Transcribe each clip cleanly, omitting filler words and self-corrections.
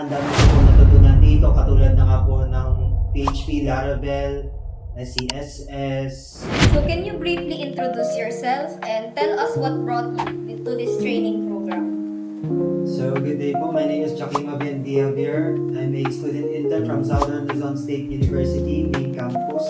Ang dami ko po natutunan dito katulad na nga po ng PHP, Laravel, CSS. So can you briefly introduce yourself and tell us what brought you to this training program? So good day po, my name is Joaquin Mabiendia Javier. I'm a student intern from Southern Luzon State University main campus.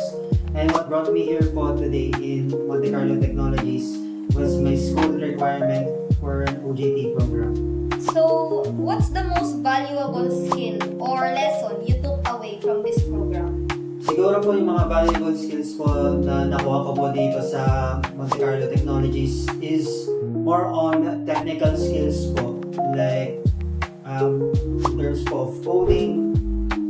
And what brought me here po today in Monte Carlo Technologies was my school requirement for an OJT program. So what's the most valuable skill or lesson you took away from this program? Siguro po yung mga valuable skills po na nakuha ko po dito sa Monte Carlo Technologies is more on technical skills po. Like, in terms po of coding,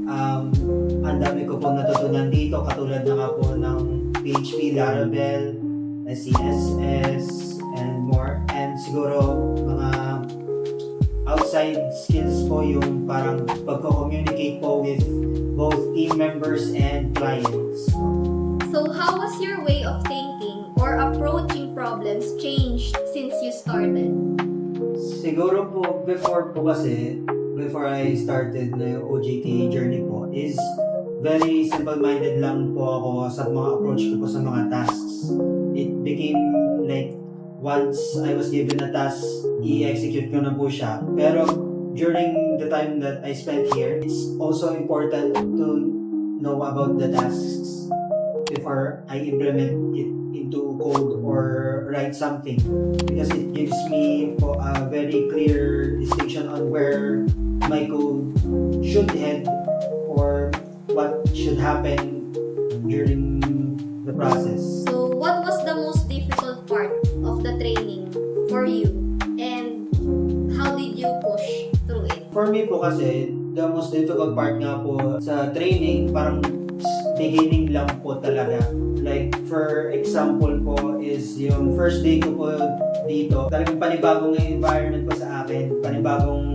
ang dami ko po natutunan dito katulad na nga po ng PHP, Laravel, CSS, and more. And siguro mga outside skills po yung parang pagko-communicate po with both team members and clients. So how was your way of thinking or approaching problems changed since you started? Siguro po, before I started na yung OJT journey po, is very simple-minded lang po ako sa mga approach ko po sa mga tasks. It became like, once I was given a task, i-execute ko na po siya. Pero during the time that I spent here, it's also important to know about the tasks before I implement it into code or write something, because it gives me po a very clear distinction on where my code should head or what should happen during the process. So what was the most difficult part of the training for you and how did you push through it? For me po kasi, the most difficult part nga po sa training, parang beginning lang po talaga. Like, for example po is yung first day ko po dito, talagang panibagong environment po sa akin, panibagong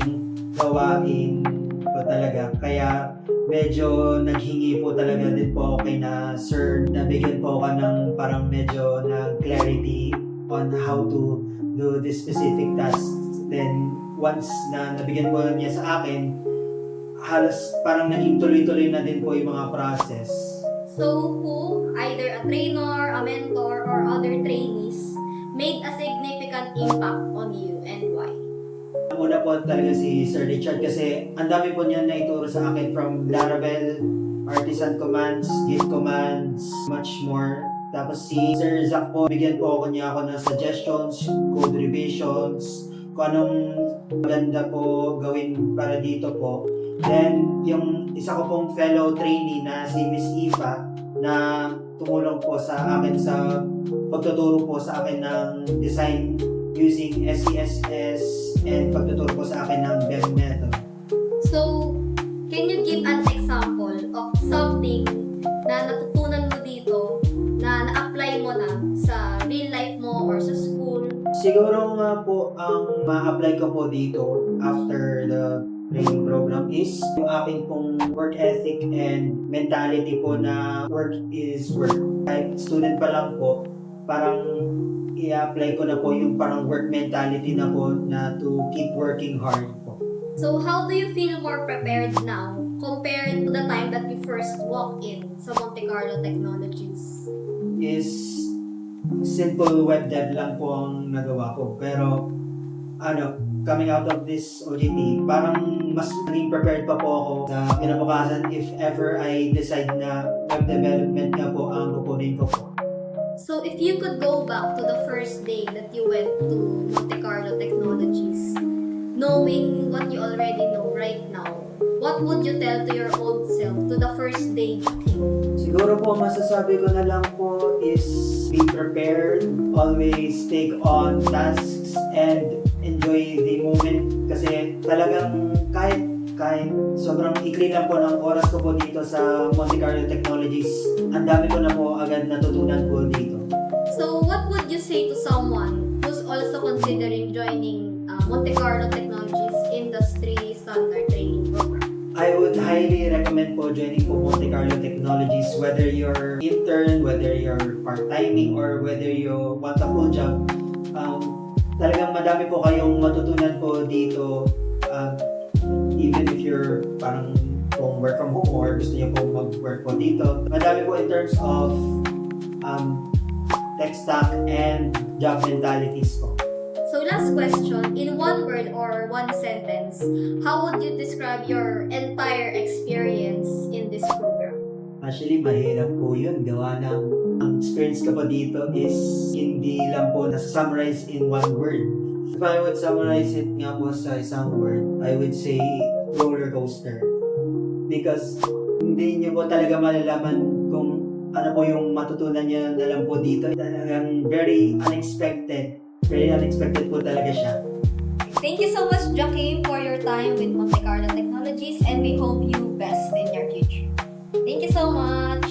gawain po talaga. Kaya medyo naghingi po talaga din po ako kay na sir, nabigyan po ako ng parang medyo na clarity on how to do this specific task. Then, once na nabigyan po niya sa akin, halos parang naging tuloy-tuloy na din po yung mga process. So who, either a trainer, a mentor, or other trainees, made a significant impact on you and why? Una po talaga si Sir Richard kasi ang dami po niya na ituro sa akin from Laravel, artisan commands, git commands, much more. Tapos si Sir Zach po, bigyan po niya ako ng suggestions, code revisions, kung anong maganda po gawin para dito po. Then, yung isa ko pong fellow trainee na si Miss Eva na tumulong po sa akin sa pagtuturo po sa akin ng design using SCSS and pagtuturo po sa akin ng BEM method. So, can you give an example of something na natutunan mo dito na na-apply mo na sa real life mo or sa school? Siguro nga po ang ma-apply ko po dito after the training program is yung aking pong work ethic and mentality po na work is work. Kahit student pa lang po, parang i-apply ko na po yung parang work mentality na po na to keep working hard po. So, how do you feel more prepared now compared to the time that you first walked in sa Monte Carlo Technologies? Is simple web dev lang po ang nagawa ko. Pero coming out of this OJT, parang mas naging prepared pa po ako sa kinabukasan if ever I decide na web development nga po ang kukunin ko po. So, if you could go back to the first day that you went to Monte Carlo Technologies, knowing what you already know right now, what would you tell to your old self to the first day you came? Siguro po masasabi ko na lang po is be prepared, always take on tasks and enjoy the moment kasi talagang kahit sobrang ikli lang po ng oras ko po dito sa Monte Carlo Technologies, ang dami ko na po agad natutunan po dito. So, what would you say to someone who's also considering joining Monte Carlo Technologies Industry Standard Training Program? I would highly recommend po joining po Monte Carlo Technologies, whether you're intern, whether you're part-timing, or whether you want a full job. Talagang madami po kayong matutunan po dito. even if you're parang kung work from home or gusto niyo po mag-work po dito. Madami po in terms of tech stack and job mentalities po. So last question, in one word or one sentence, how would you describe your entire experience in this program? Actually, mahirap po yun. Gawa ng ang experience ko po dito is hindi lang po nasa-summarize in one word. If I would summarize it nga po sa isang word, I would say roller coaster. Because hindi niyo po talaga malalaman kung ano po yung matutunan niyo na lang po dito. Talagang very unexpected. Very unexpected po talaga siya. Thank you so much, Joaquin, for your time with Monte Carlo Technologies, and we hope you best in your future. Thank you so much.